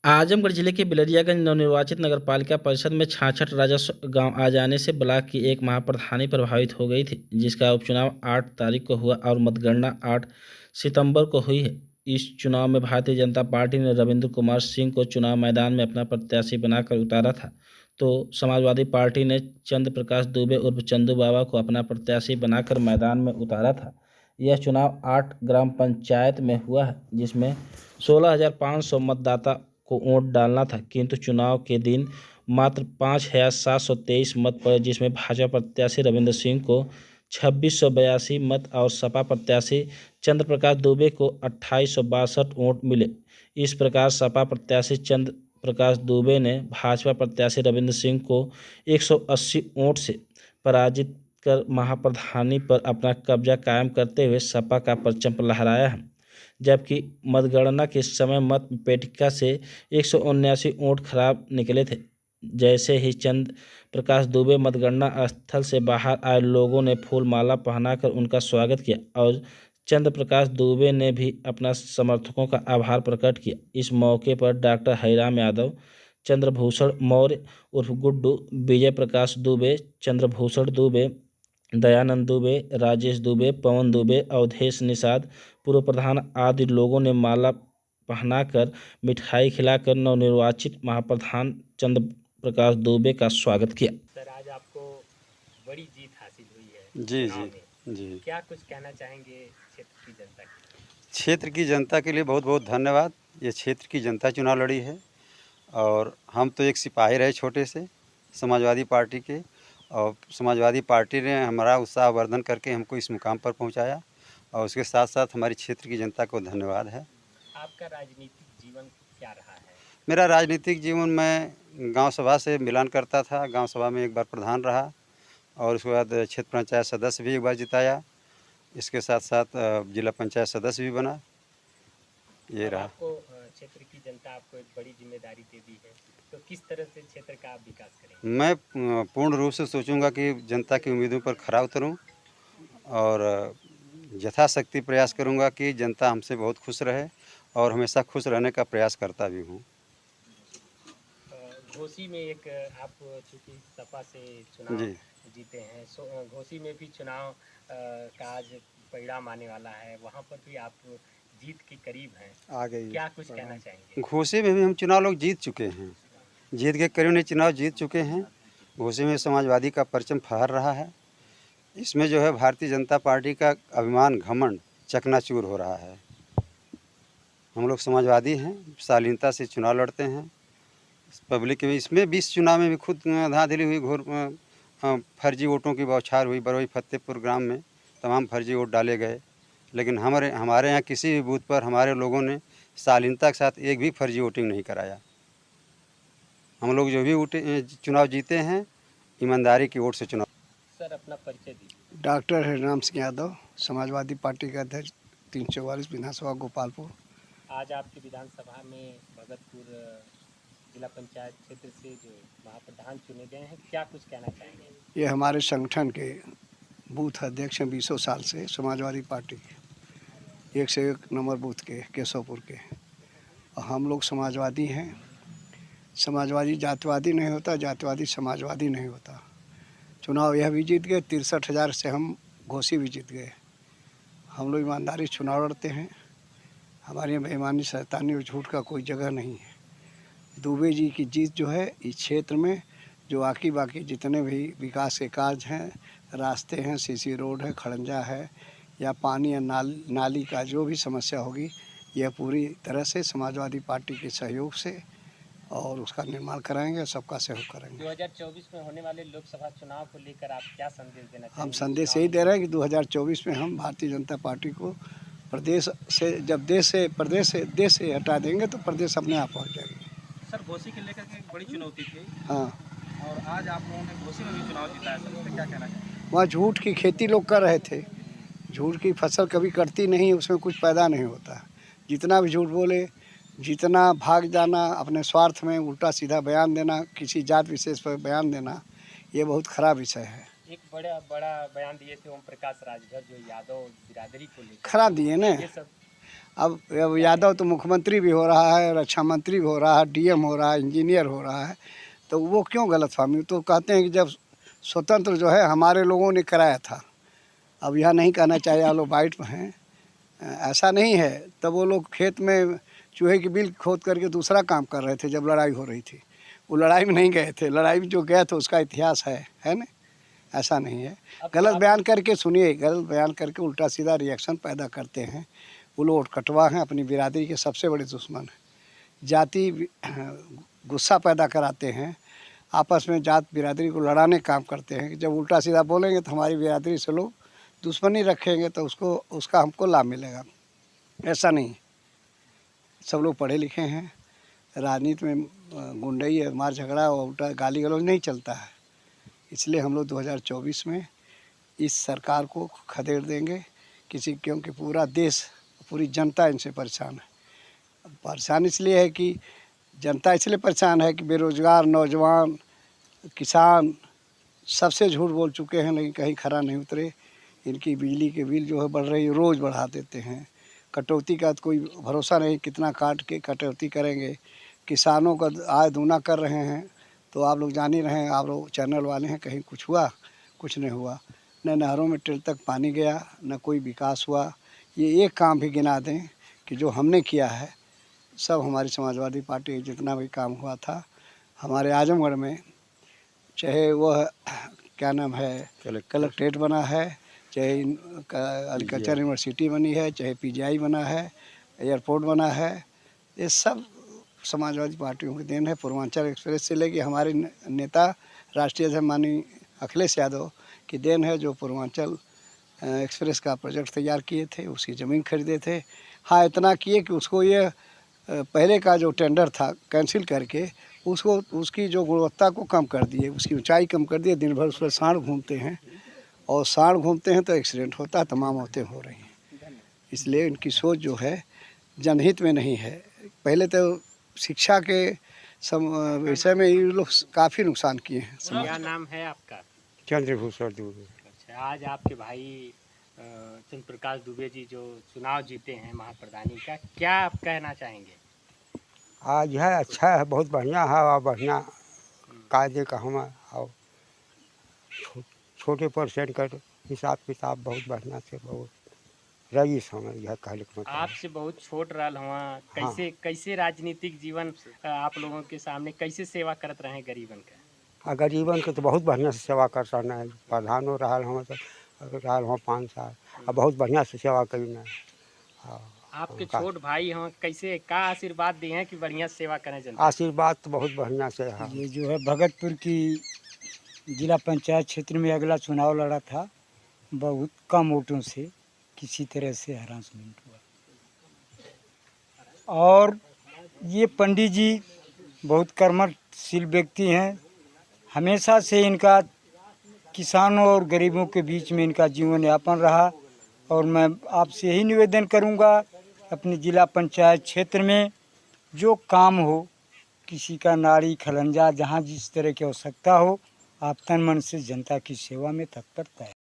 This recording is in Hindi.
आजमगढ़ जिले के बिलरियागंज नवनिर्वाचित नगरपालिका परिषद में 66 राजस्व गांव आ जाने से ब्लॉक की एक महाप्रधानी प्रभावित हो गई थी, जिसका उपचुनाव 8 तारीख को हुआ और मतगणना 8 सितंबर को हुई है। इस चुनाव में भारतीय जनता पार्टी ने रविंद्र कुमार सिंह को चुनाव मैदान में अपना प्रत्याशी बनाकर उतारा था, तो समाजवादी पार्टी ने चंद्र प्रकाश दुबे उर्फ चंदू बाबा को अपना प्रत्याशी बनाकर मैदान में उतारा था। यह चुनाव 8 ग्राम पंचायत में हुआ है, जिसमें 16,500 मतदाता को वोट डालना था, किंतु चुनाव के दिन मात्र 5,723 मत पड़े, जिसमें भाजपा प्रत्याशी रविंद्र सिंह को 2,682 मत और सपा प्रत्याशी चंद्र प्रकाश दुबे को 2,862 वोट मिले। इस प्रकार सपा प्रत्याशी चंद्र प्रकाश दुबे ने भाजपा प्रत्याशी रविंद्र सिंह को 180 वोट से पराजित कर महाप्रधानी पर अपना कब्जा कायम करते हुए सपा का परचम लहराया है। जबकि मतगणना के समय मत पेटिका से 179 वोट खराब निकले थे। जैसे ही चंद्र प्रकाश दुबे मतगणना स्थल से बाहर आए, लोगों ने फूल माला पहनाकर उनका स्वागत किया और चंद्र प्रकाश दुबे ने भी अपना समर्थकों का आभार प्रकट किया। इस मौके पर डॉक्टर हरिराम यादव, चंद्रभूषण मौर्य उर्फ गुड्डू, विजय प्रकाश दुबे, चंद्रभूषण दुबे, दयानंद दुबे, राजेश दुबे, पवन दुबे, अवधेश निषाद, पूर्व प्रधान आदि लोगों ने माला पहनाकर मिठाई खिलाकर नवनिर्वाचित महाप्रधान चंद्र प्रकाश दुबे का स्वागत किया। सर, आज आपको बड़ी जीत हासिल हुई है जी चुनाव जी में। जी क्या कुछ कहना चाहेंगे क्षेत्र की जनता के? क्षेत्र की जनता के लिए बहुत बहुत धन्यवाद। ये क्षेत्र की जनता चुनाव लड़ी है और हम तो एक सिपाही रहे छोटे से समाजवादी पार्टी के, और समाजवादी पार्टी ने हमारा उत्साहवर्धन करके हमको इस मुकाम पर पहुंचाया, और उसके साथ साथ हमारी क्षेत्र की जनता को धन्यवाद है। आपका राजनीतिक जीवन क्या रहा है? मेरा राजनीतिक जीवन में गांव सभा से मिलान करता था। गांव सभा में एक बार प्रधान रहा और उसके बाद क्षेत्र पंचायत सदस्य भी एक बार जिताया। इसके साथ साथ जिला पंचायत सदस्य भी बना। ये अब रहा। आपको क्षेत्र की जनता आपको एक बड़ी जिम्मेदारी दे दी है, तो किस तरह से क्षेत्र का आप विकास करेंगे? मैं पूर्ण रूप से सोचूंगा कि जनता की उम्मीदों पर खरा उतरूं और यथाशक्ति प्रयास करूंगा कि जनता हमसे बहुत खुश रहे, और हमेशा खुश रहने का प्रयास करता भी हूं। घोसी में एक आप चूँकि सपा से चुनाव जी जीते हैं, घोसी में भी चुनाव का आज परिणाम आने वाला है, वहाँ पर भी आप जीत के करीब हैं। आ गई। क्या कुछ कहना चाहेंगे? घोसी में भी हम चुनाव लोग जीत चुके हैं, जीत के करीब ने चुनाव जीत चुके हैं। घोसी में समाजवादी का परचम फहर रहा है। इसमें जो है भारतीय जनता पार्टी का अभिमान घमंड चकनाचूर हो रहा है। हम लोग समाजवादी हैं, शालीनता से चुनाव लड़ते हैं। पब्लिक में इसमें 20 चुनाव में भी खुद धांधली हुई, घोर फर्जी वोटों की बौछार हुई। बरौई फतेहपुर ग्राम में तमाम फर्जी वोट डाले गए, लेकिन हमारे यहाँ किसी भी बूथ पर हमारे लोगों ने शालीनता के साथ एक भी फर्जी वोटिंग नहीं कराया। हम लोग जो भी चुनाव जीते हैं, ईमानदारी की वोट से चुनाव। सर, अपना परिचय दीजिए। डॉक्टर हरिराम सिंह यादव, समाजवादी पार्टी के अध्यक्ष, 344 विधानसभा गोपालपुर। आज आपकी विधानसभा में भगतपुर जिला पंचायत क्षेत्र से जो महाप्रधान चुने गए हैं, क्या कुछ कहना चाहेंगे? ये हमारे संगठन के बूथ अध्यक्ष हैं 20 साल से, समाजवादी पार्टी के 1 से 1 नंबर बूथ के केशवपुर के। और हम लोग समाजवादी हैं। समाजवादी जातिवादी नहीं होता, जातिवादी समाजवादी नहीं होता। चुनाव यह भी जीत गए, 63,000 से हम घोसी भी जीत गए। हम लोग ईमानदारी चुनाव लड़ते हैं। हमारे यहाँ बेईमानी, शैतानी और झूठ का कोई जगह नहीं है। दुबे जी की जीत जो है इस क्षेत्र में, जो बाकी जितने भी विकास के कार्य हैं, रास्ते हैं, सीसी रोड है, खड़ंजा है, या पानी या नाली का जो भी समस्या होगी, यह पूरी तरह से समाजवादी पार्टी के सहयोग से और उसका निर्माण कराएंगे, सबका सहयोग करेंगे। 2024 में होने वाले लोकसभा चुनाव को लेकर आप क्या संदेश देना चाहेंगे? हम संदेश यही दे रहे हैं कि 2024 में हम भारतीय जनता पार्टी को प्रदेश से, जब देश से हटा देंगे तो प्रदेश अपने आप पहुँच जाएंगे। सर, घोसी के लेकर के एक बड़ी चुनौती थी। हाँ, और आज आप लोगों ने घोसी में भी चुनाव जीता है, सर, इस पे क्या कहना चाहिए? वहाँ झूठ की खेती लोग कर रहे थे। झूठ की फसल कभी कटती नहीं, उसमें कुछ पैदा नहीं होता। जितना भी झूठ बोले, जितना भाग जाना, अपने स्वार्थ में उल्टा सीधा बयान देना, किसी जात विशेष पर बयान देना, ये बहुत खराब विषय है। एक बड़ा बयान दिए थे ओम प्रकाश राजभर, जो यादव बिरादरी को लेकर। खराब दिए ना। ये सब अब यादव तो मुख्यमंत्री भी हो रहा है, रक्षा मंत्री भी हो रहा है, डीएम हो रहा है, इंजीनियर हो रहा है, तो वो क्यों गलतफहमी? तो कहते हैं कि जब स्वतंत्र जो है हमारे लोगों ने कराया था। अब यह नहीं कहना चाहिए आप लोग बाइट में हैं, ऐसा नहीं है। तब वो लोग खेत में चूहे की बिल खोद करके दूसरा काम कर रहे थे जब लड़ाई हो रही थी। वो लड़ाई में नहीं गए थे, लड़ाई में जो गए थे उसका इतिहास है ना, ऐसा नहीं है। गलत बयान करके सुनिए, गलत बयान करके उल्टा सीधा रिएक्शन पैदा करते हैं। वो लोग कटवा हैं, अपनी बिरादरी के सबसे बड़े दुश्मन हैं। जाति गुस्सा पैदा कराते हैं, आपस में जात बिरादरी को लड़ाने का काम करते हैं। जब उल्टा सीधा बोलेंगे तो हमारी बिरादरी से लोग दुश्मनी रखेंगे तो उसका हमको लाभ मिलेगा। ऐसा नहीं, सब लोग पढ़े लिखे हैं। राजनीति में गुंडई मार झगड़ा और उल्टा गाली गलौज नहीं चलता है। इसलिए हम लोग 2024 में इस सरकार को खदेड़ देंगे क्योंकि पूरा देश, पूरी जनता इनसे परेशान है। परेशान इसलिए है कि जनता इसलिए परेशान है कि बेरोजगार नौजवान किसान सबसे झूठ बोल चुके हैं, लेकिन कहीं खरा नहीं उतरे। इनकी बिजली के बिल जो है बढ़ रही है, रोज़ बढ़ा देते हैं। कटौती का तो कोई भरोसा नहीं, कितना काट के कटौती करेंगे। किसानों का आय दूना कर रहे हैं, तो आप लोग जान ही रहे हैं, आप लोग चैनल वाले हैं, कहीं कुछ हुआ? कुछ नहीं हुआ। न नहरों में टिल तक पानी गया, न कोई विकास हुआ। ये एक काम भी गिना दें कि जो हमने किया है, सब हमारी समाजवादी पार्टी जितना भी काम हुआ था हमारे आजमगढ़ में, चाहे वह क्या नाम है कलेक्ट्रेट बना है, चाहे एग्रीकल्चर यूनिवर्सिटी बनी है, चाहे पीजीआई बना है, एयरपोर्ट बना है, ये सब समाजवादी पार्टियों की देन है। पूर्वांचल एक्सप्रेस से लेके हमारे नेता राष्ट्रीय अध्यक्ष माननीय अखिलेश यादव की देन है, जो पूर्वांचल एक्सप्रेस का प्रोजेक्ट तैयार किए थे, उसकी ज़मीन खरीदे थे। हाँ, इतना किए कि उसको ये पहले का जो टेंडर था कैंसिल करके उसकी जो गुणवत्ता को कम कर दिए, उसकी ऊंचाई कम कर दिए। दिन भर उस पर सांड घूमते हैं, और सांड घूमते हैं तो एक्सीडेंट होता है, तमाम मौतें हो रही हैं। इसलिए इनकी सोच जो है जनहित में नहीं है। पहले तो शिक्षा के विषय में ये लोग काफ़ी नुकसान किए हैं। क्या नाम है आपका? चंद्रभूषण दुबे। अच्छा, आज आपके भाई चंद्र प्रकाश दुबे जी जो चुनाव जीते हैं महाप्रधानी का, क्या आप कहना चाहेंगे? आज है अच्छा है, बहुत बढ़िया है, और बढ़िया कायदे का हम और छोटे परसेंट का हिसाब किताब बहुत बढ़िया से, बहुत रईस हमें यह कहने का मतलब। आपसे बहुत छोट रहा हुआ, कैसे राजनीतिक जीवन आप लोगों के सामने कैसे सेवा करत रहे गरीबन का? गरीबन के तो बहुत बढ़िया से सेवा कर सकना है। प्रधान हो रहा हम तो रहा हम 5 साल, और बहुत बढ़िया से सेवा करी ना। आपके छोट भाई हम कैसे का आशीर्वाद दिए हैं कि बढ़िया सेवा करें जनता? आशीर्वाद तो बहुत बढ़िया से है। ये जो है भगतपुर की जिला पंचायत क्षेत्र में अगला चुनाव लड़ा था, बहुत कम वोटों से किसी तरह से हरासमेंट हुआ। और ये पंडित जी बहुत कर्मशील व्यक्ति हैं। हमेशा से इनका किसानों और गरीबों के बीच में इनका जीवन यापन रहा। और मैं आपसे यही निवेदन करूंगा, अपनी जिला पंचायत क्षेत्र में जो काम हो, किसी का नाड़ी खलंजा जहाँ जिस तरह की आवश्यकता हो, आप तन मन से जनता की सेवा में तत्परता है।